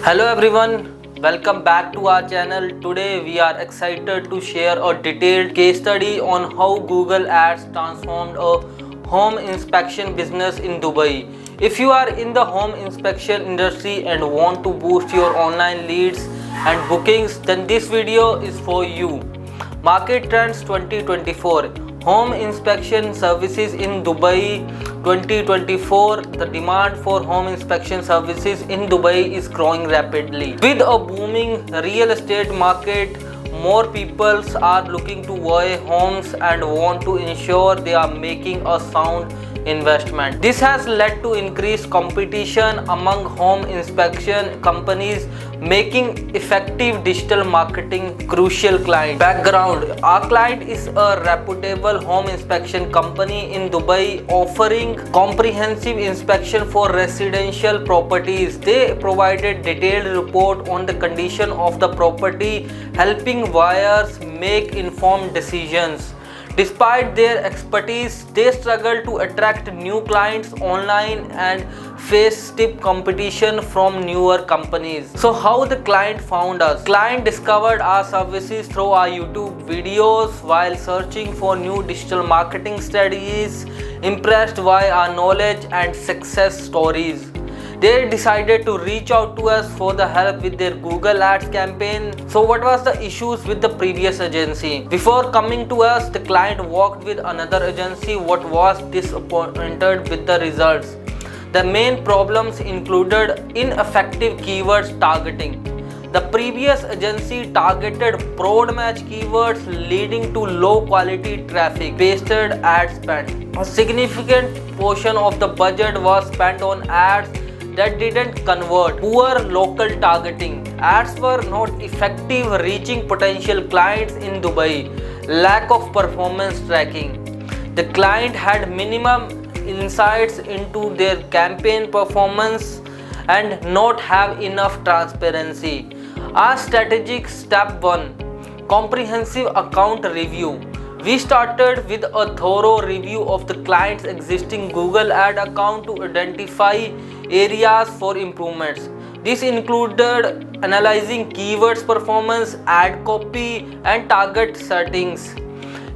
Hello everyone, welcome back to our channel. Today we are excited to share a detailed case study on how Google Ads transformed a home inspection business in Dubai. If you are in the home inspection industry and want to boost your online leads and bookings, then this video is for you. Market Trends 2024 Home Inspection Services in Dubai 2024. The demand for home inspection services in Dubai is growing rapidly. With a booming real estate market, more people are looking to buy homes and want to ensure they are making a sound investment. This has led to increased competition among home inspection companies, making effective digital marketing crucial. Client background: our client is a reputable home inspection company in Dubai offering comprehensive inspection for residential properties. They provided detailed report on the condition of the property, helping buyers make informed decisions. Despite their expertise, they struggle to attract new clients online and face stiff competition from newer companies. So how the client found us? Client discovered our services through our YouTube videos while searching for new digital marketing strategies, impressed by our knowledge and success stories. They decided to reach out to us for the help with their Google Ads campaign. So what was the issues with the previous agency? Before coming to us, the client worked with another agency what was disappointed with the results. The main problems included ineffective keywords targeting. The previous agency targeted broad match keywords leading to low quality traffic, wasted ad spend. A significant portion of the budget was spent on ads that didn't convert. Poor local targeting. Ads were not effective reaching potential clients in Dubai. Lack of performance tracking. The client had minimum insights into their campaign performance and not have enough transparency. Our strategic step 1: comprehensive account review. We started with a thorough review of the client's existing Google Ad account to identify areas for improvements. This included analyzing keywords performance, ad copy, and target settings.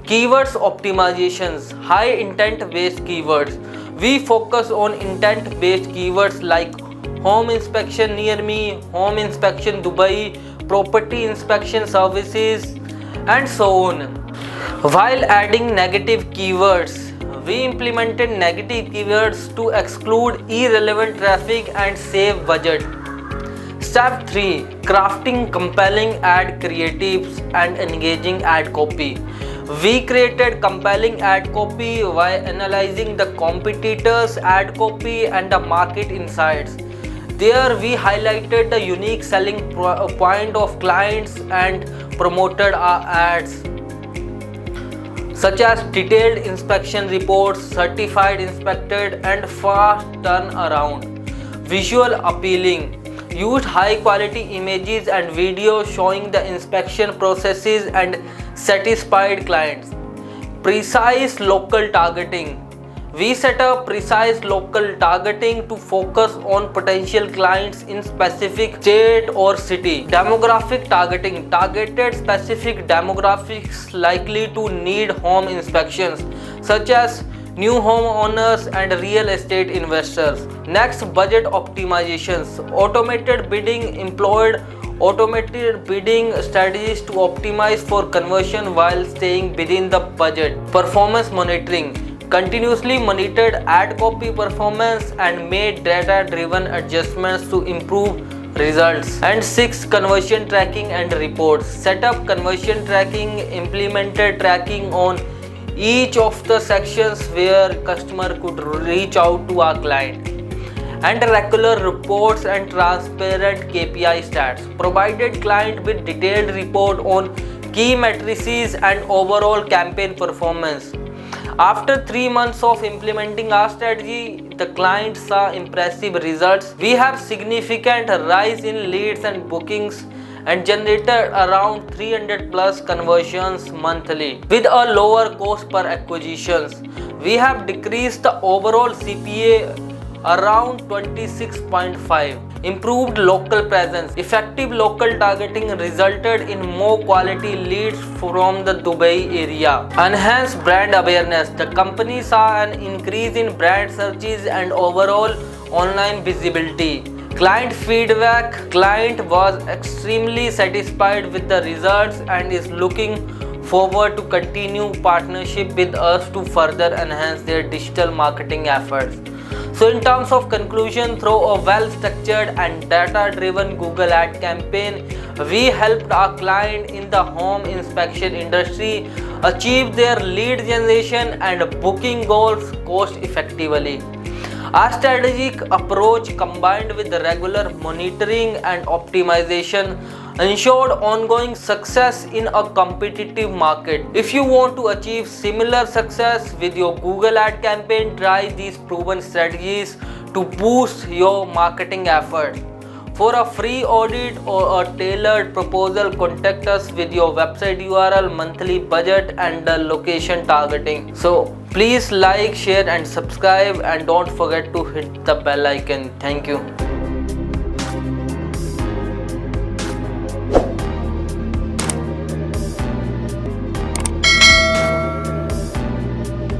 Keywords optimizations, high intent based keywords. We focus on intent based keywords like home inspection near me, home inspection Dubai, property inspection services, and so on. While adding negative keywords, we implemented negative keywords to exclude irrelevant traffic and save budget. Step 3: crafting compelling ad creatives and engaging ad copy. We created compelling ad copy while analyzing the competitors' ad copy and the market insights. There we highlighted the unique selling point of clients and promoted our ads, such as detailed inspection reports, certified inspected, and fast turnaround. Visual appealing. Used high quality images and videos showing the inspection processes and satisfied clients. Precise local targeting. We set up precise local targeting to focus on potential clients in specific state or city. Demographic targeting targeted specific demographics likely to need home inspections, such as new homeowners and real estate investors. Next, budget optimizations. Automated bidding employed automated bidding strategies to optimize for conversion while staying within the budget. Performance monitoring continuously monitored ad copy performance and made data driven adjustments to improve results. And 6, conversion tracking and reports. Set up conversion tracking, implemented tracking on each of the sections where customer could reach out to our client, and regular reports and transparent KPI stats. Provided client with detailed report on key matrices and overall campaign performance. After 3 months of implementing our strategy, the client saw impressive results. We have significant rise in leads and bookings and generated around 300 plus conversions monthly with a lower cost per acquisitions. We have decreased the overall CPA around 26.5. improved local presence. Effective local targeting resulted in more quality leads from the Dubai area. Enhanced brand awareness. The company saw an increase in brand searches and overall online visibility. Client feedback. Client was extremely satisfied with the results and is looking forward to continue partnership with us to further enhance their digital marketing efforts. So in terms of conclusion, through a well-structured and data-driven Google ad campaign, we helped our client in the home inspection industry achieve their lead generation and booking goals cost effectively. Our strategic approach combined with the regular monitoring and optimization ensured ongoing success in a competitive market. If you want to achieve similar success with your Google ad campaign, try these proven strategies to boost your marketing efforts. For a free audit or a tailored proposal, contact us with your website URL, monthly budget and the location targeting. So please like, share and subscribe, and don't forget to hit the bell icon. Thank you.